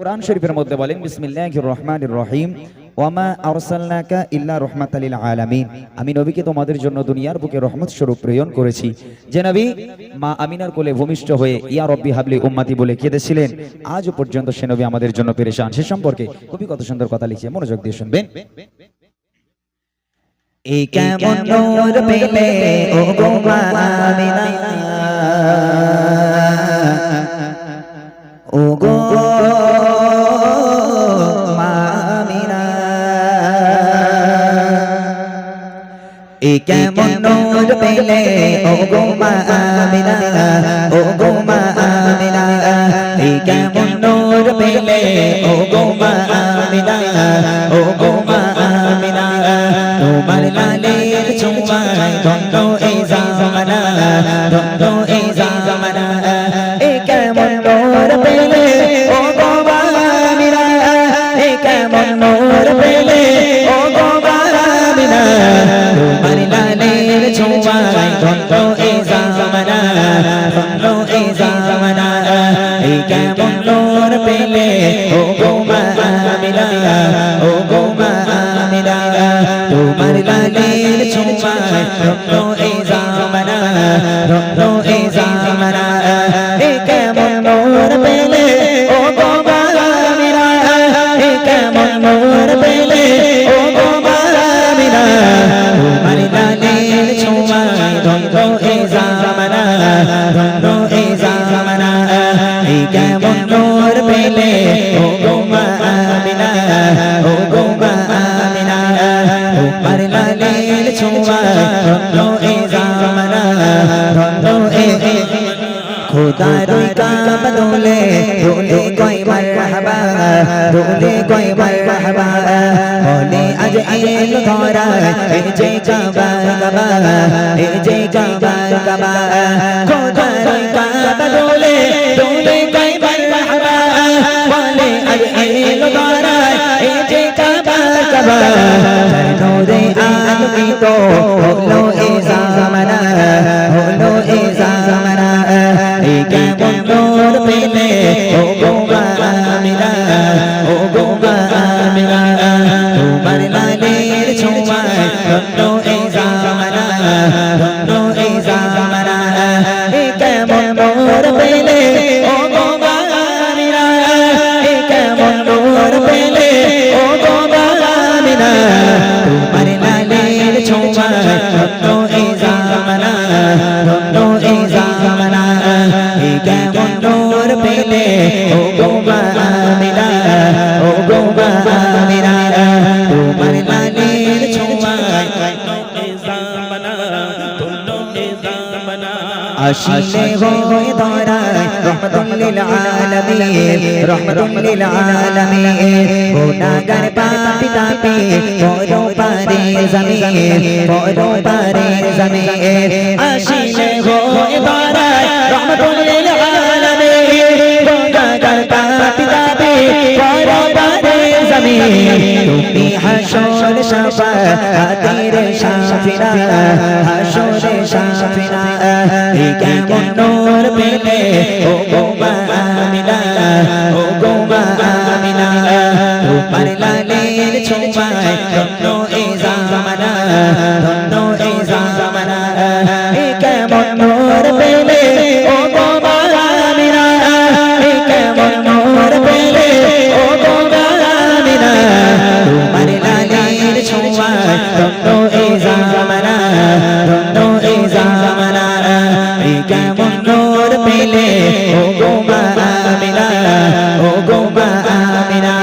কুরআন শরীফের মধ্যে বলেন বিসমিল্লাহির রহমানির রহিম ওয়ামা আরসালনাকা ইল্লা রাহমাতাল লিল আলামিন। আমি নবীকে তোমাদের জন্য দুনিয়ার বুকে রহমত স্বরূপ প্রেরণ করেছি। যে নবী মা আমিনার কোলে ভূমিষ্ঠ হয়ে ইয়া রব্বি হাবলি উম্মতি বলে কেঁদেছিলেন, আজও পর্যন্ত সে নবী আমাদের জন্য পেরেশান। সে সম্পর্কে কবি কত সুন্দর কথা লিখছে, মনোযোগ দিয়ে শুনবেন। এই কেমন নূর পেলে ও গো মা আমিনা, ও গো মা আমিনা, এই কেমন নূর পেলে ও গো মা আমিনা, ও গো মা আমিনা, এই কেমন নূর পেলে ও গো মা আমিনা, ও গো মা আমিনা, তোমার লালের ছোঁয়ায় ধন্য এই জামানা, ধন্য এই জামানা, এই কেমন নূর পেলে ও গো মা আমিনা, এই কেমন নূর পেলে ও গো মা আমিনা, তোমার লালের ছোঁয়ায় ধন্য এই জামানা, ধন্য এই জামানা, এই কেমন নূর পেলে ও গো মা আমিনা, ও গো মা আমিনা, তোমার লালের ছোঁয়ায় ধন্য এই জামানা, ধন্য এই জামানা, এই কেমন নূর পেলে ও গো মা আমিনা, এই কেমন নূর পেলে ও গো মা আমিনা, তোমার লালের ছোঁয়ায় ধন্য এই জামানা, ধন্য এই জামানা, এই কেমন নূর পেলে ও গো মা আমিনা, ও গো মা আমিনা, তোমার লালের ছোঁয়ায় ধন্য এই জামানা, ধন্য এই খোদার কাবা দোলে দোলে কই মারহাবা, দোলে কই মারহাবা, বলে আজ এলো ধরা এই যে কাবা কাবা, এই যে কাবা কাবা, খোদার কাবা দোলে দোলে কই মারহাবা, বলে আজ এলো ধরা এই যে কাবা কাবা, নূরে আলোকিত হলো এই জামানা, হলো এই জামানা, এই কেমন নূর পেলে ও গো মা আমিনা, ও গো মা আমিনা, তোমার লালের ছোঁয়ায় ধন্য এই জামানা, ধন্য এই জামানা, এই কেমন নূর পেলে ও গো মা আমিনা, এই কেমন নূর পেলে ও গো মা আমিনা, তোমার লালের ছোঁয়ায় ধন্য এই জামানা, ধন্য এই জামানা, এই কেমন নূর পেলে ও গো মা আমিনা, ও গো মা আমিনা, তোমার লালের ছোঁয়ায় ধন্য এই জামানা, ধন্য এই জামানা, আসিলে হয়ে ধরায় রহমাতুল লিল আলামিন, রহমাতুল লিল আলামিন, গুনাহগার পাপী তাপী পরো পারে জমিন, পরো পারে জমিন, আসিলে হয়ে ধরায় রহমাতুল লিল আলামিন, গুনাহগার পাপী তাপী পরো পারে জমিন, তুমি হাসর শাফাআতের শাফিরা, হাসর শাফিরা, এই কেমন নূর পেলে ও গো মা আমিনা, ও গো মা আমিনা, তোমার লালের ছোঁয়ায় ধন্য এই জামানা, ধন্য এই জামানা, এই কেমন নূর পেলে ও গো মা আমিনা, এই কেমন নূর পেলে ও গো মা আমিনা, তোমার লালের ছোঁয়ায় ধন্য এই জামানা, ধন্য এই জামানা, এই কেমন নূর পেলে ও গো মা আমিনা, ও গো মা আমিনা,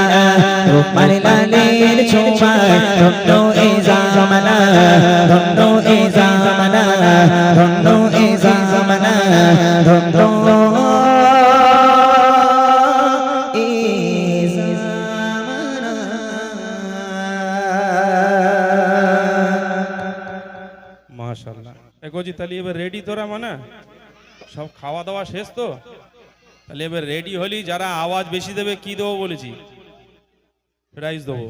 তোমার লালের ছোঁয়ায় ধন্য এই জামানা, ধন্য এই জামানা, ধন্য এই জামানা, ধন্য এই জামানা। মাশাআল্লাহ। এগোজি তাহলে এবার রেডি তোরা, মানে সব খাওয়া দাওয়া শেষ তো, তাহলে এবার রেডি হলি, যারা আওয়াজ বেশি দেবে কি দেবো বলেছি, প্রাইজ দেবো।